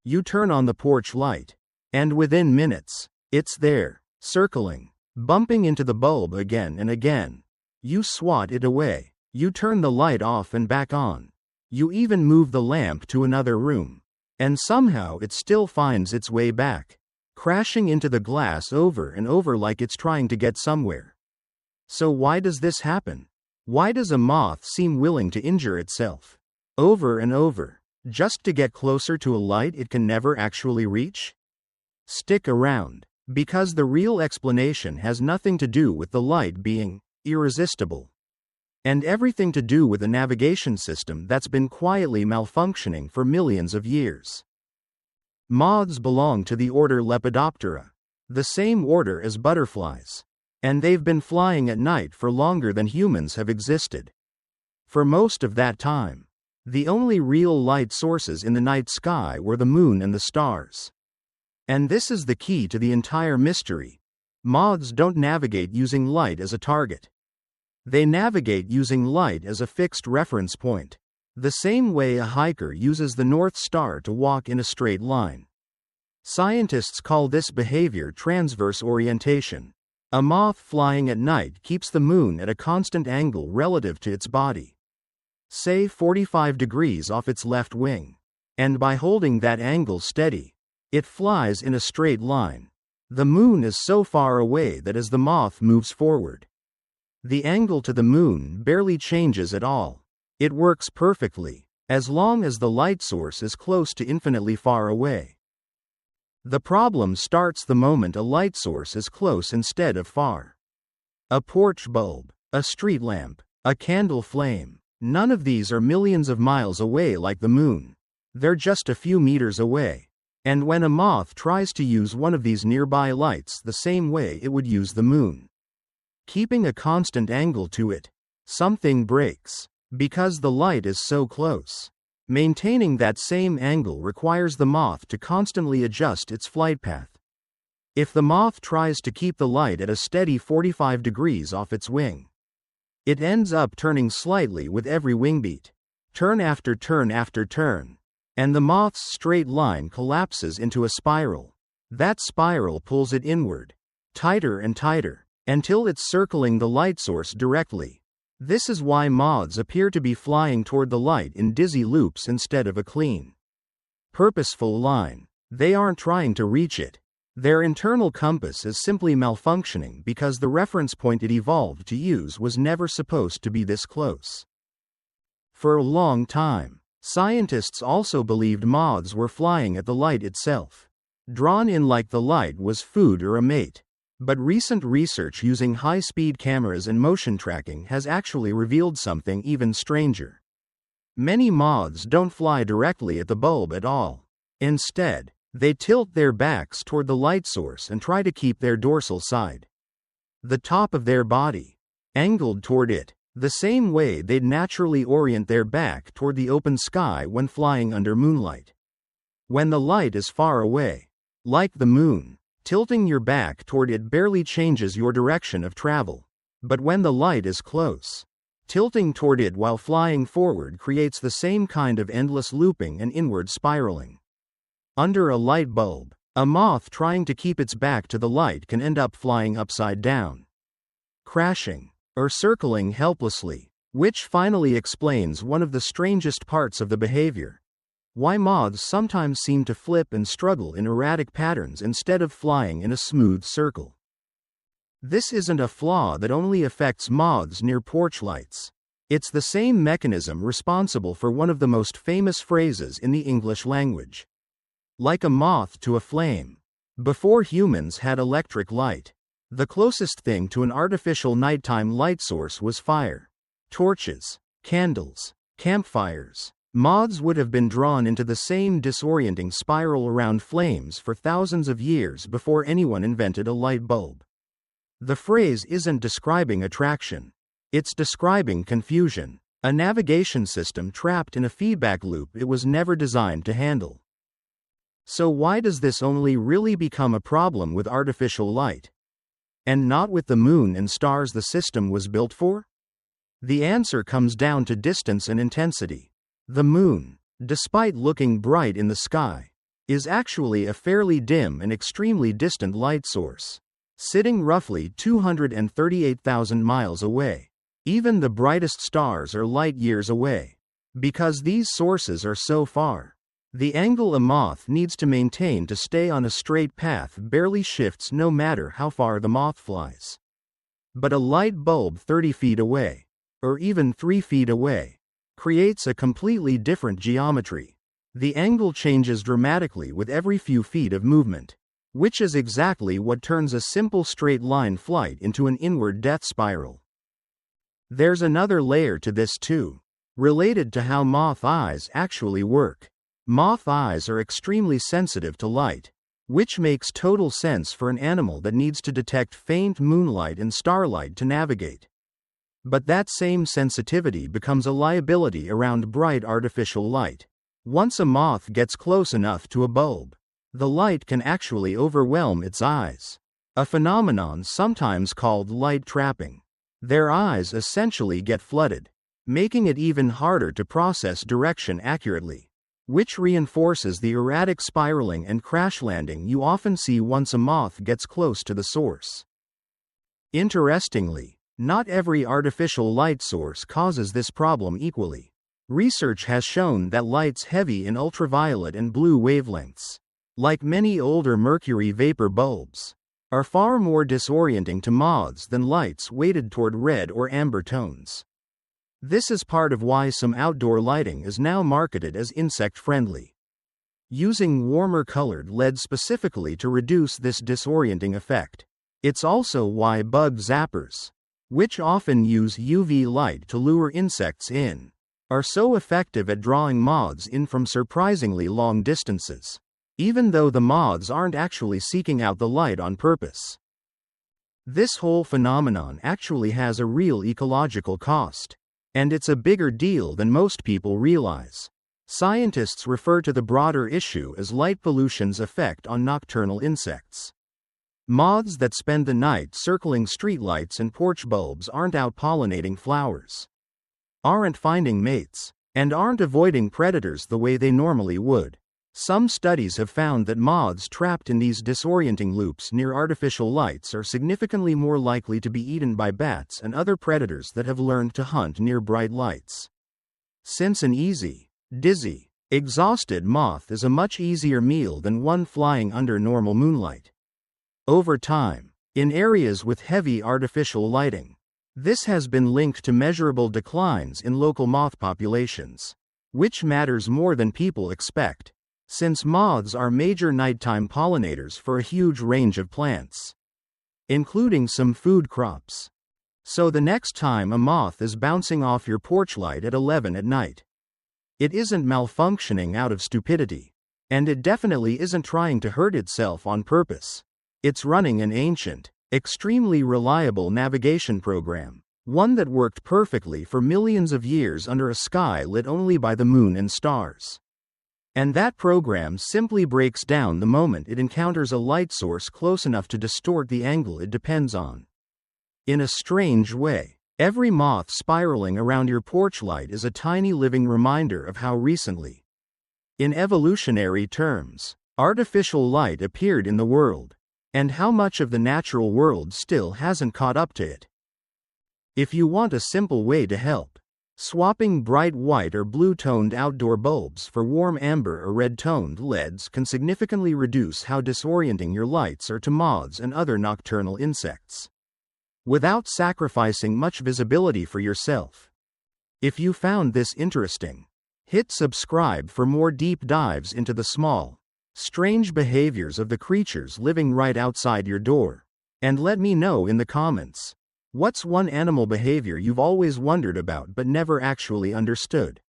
You turn on the porch light. And within minutes, it's there, circling, bumping into the bulb again and again. You swat it away. You turn the light off and back on. You even move the lamp to another room. And somehow it still finds its way back, crashing into the glass over and over like it's trying to get somewhere. So why does this happen? Why does a moth seem willing to injure itself over and over, just to get closer to a light it can never actually reach? Stick around, because the real explanation has nothing to do with the light being irresistible, and everything to do with a navigation system that's been quietly malfunctioning for millions of years. Moths belong to the order Lepidoptera, the same order as butterflies, and they've been flying at night for longer than humans have existed. For most of that time, the only real light sources in the night sky were the moon and the stars. And this is the key to the entire mystery. Moths don't navigate using light as a target. They navigate using light as a fixed reference point, the same way a hiker uses the North Star to walk in a straight line. Scientists call this behavior transverse orientation. A moth flying at night keeps the moon at a constant angle relative to its body, say 45 degrees off its left wing. And by holding that angle steady, it flies in a straight line. The moon is so far away that as the moth moves forward, the angle to the moon barely changes at all. It works perfectly, as long as the light source is close to infinitely far away. The problem starts the moment a light source is close instead of far. A porch bulb, a street lamp, a candle flame, none of these are millions of miles away like the moon. They're just a few meters away. And when a moth tries to use one of these nearby lights the same way it would use the moon, keeping a constant angle to it, something breaks, because the light is so close. Maintaining that same angle requires the moth to constantly adjust its flight path. If the moth tries to keep the light at a steady 45 degrees off its wing, it ends up turning slightly with every wing beat, turn after turn after turn, and the moth's straight line collapses into a spiral. That spiral pulls it inward, tighter and tighter, until it's circling the light source directly. This is why moths appear to be flying toward the light in dizzy loops instead of a clean, purposeful line. They aren't trying to reach it. Their internal compass is simply malfunctioning because the reference point it evolved to use was never supposed to be this close. For a long time, scientists also believed moths were flying at the light itself, drawn in like the light was food or a mate. But recent research using high-speed cameras and motion tracking has actually revealed something even stranger. Many moths don't fly directly at the bulb at all. Instead, they tilt their backs toward the light source and try to keep their dorsal side, the top of their body, angled toward it, the same way they'd naturally orient their back toward the open sky when flying under moonlight. When the light is far away, like the moon, tilting your back toward it barely changes your direction of travel. But when the light is close, tilting toward it while flying forward creates the same kind of endless looping and inward spiraling. Under a light bulb, a moth trying to keep its back to the light can end up flying upside down, crashing, or circling helplessly, which finally explains one of the strangest parts of the behavior. Why moths sometimes seem to flip and struggle in erratic patterns instead of flying in a smooth circle. This isn't a flaw that only affects moths near porch lights. It's the same mechanism responsible for one of the most famous phrases in the English language. Like a moth to a flame. Before humans had electric light, the closest thing to an artificial nighttime light source was fire. Torches, candles, campfires. Moths would have been drawn into the same disorienting spiral around flames for thousands of years before anyone invented a light bulb. The phrase isn't describing attraction. It's describing confusion, a navigation system trapped in a feedback loop it was never designed to handle. So why does this only really become a problem with artificial light, and not with the moon and stars the system was built for? The answer comes down to distance and intensity. The moon, despite looking bright in the sky, is actually a fairly dim and extremely distant light source, sitting roughly 238,000 miles away. Even the brightest stars are light years away. Because these sources are so far, the angle a moth needs to maintain to stay on a straight path barely shifts no matter how far the moth flies. But a light bulb 30 feet away, or even 3 feet away, creates a completely different geometry. The angle changes dramatically with every few feet of movement, which is exactly what turns a simple straight line flight into an inward death spiral. There's another layer to this too, related to how moth eyes actually work. Moth eyes are extremely sensitive to light, which makes total sense for an animal that needs to detect faint moonlight and starlight to navigate. But that same sensitivity becomes a liability around bright artificial light. Once a moth gets close enough to a bulb, the light can actually overwhelm its eyes, a phenomenon sometimes called light trapping. Their eyes essentially get flooded, making it even harder to process direction accurately, which reinforces the erratic spiraling and crash landing you often see once a moth gets close to the source. Interestingly, not every artificial light source causes this problem equally. Research has shown that lights heavy in ultraviolet and blue wavelengths, like many older mercury vapor bulbs, are far more disorienting to moths than lights weighted toward red or amber tones. This is part of why some outdoor lighting is now marketed as insect-friendly, using warmer colored LED specifically to reduce this disorienting effect. It's also why bug zappers, which often use UV light to lure insects in, are so effective at drawing moths in from surprisingly long distances, even though the moths aren't actually seeking out the light on purpose. This whole phenomenon actually has a real ecological cost, and it's a bigger deal than most people realize. Scientists refer to the broader issue as light pollution's effect on nocturnal insects. Moths that spend the night circling streetlights and porch bulbs aren't out pollinating flowers, aren't finding mates, and aren't avoiding predators the way they normally would. Some studies have found that moths trapped in these disorienting loops near artificial lights are significantly more likely to be eaten by bats and other predators that have learned to hunt near bright lights. Since an easy, dizzy, exhausted moth is a much easier meal than one flying under normal moonlight. Over time, in areas with heavy artificial lighting, this has been linked to measurable declines in local moth populations, which matters more than people expect, since moths are major nighttime pollinators for a huge range of plants, including some food crops. So the next time a moth is bouncing off your porch light at 11 at night, it isn't malfunctioning out of stupidity, and it definitely isn't trying to hurt itself on purpose. It's running an ancient, extremely reliable navigation program, one that worked perfectly for millions of years under a sky lit only by the moon and stars. And that program simply breaks down the moment it encounters a light source close enough to distort the angle it depends on. In a strange way, every moth spiraling around your porch light is a tiny living reminder of how recently, in evolutionary terms, artificial light appeared in the world, and how much of the natural world still hasn't caught up to it. If you want a simple way to help, swapping bright white or blue-toned outdoor bulbs for warm amber or red-toned LEDs can significantly reduce how disorienting your lights are to moths and other nocturnal insects, without sacrificing much visibility for yourself. If you found this interesting, hit subscribe for more deep dives into the small, strange behaviors of the creatures living right outside your door, and let me know in the comments. What's one animal behavior you've always wondered about but never actually understood?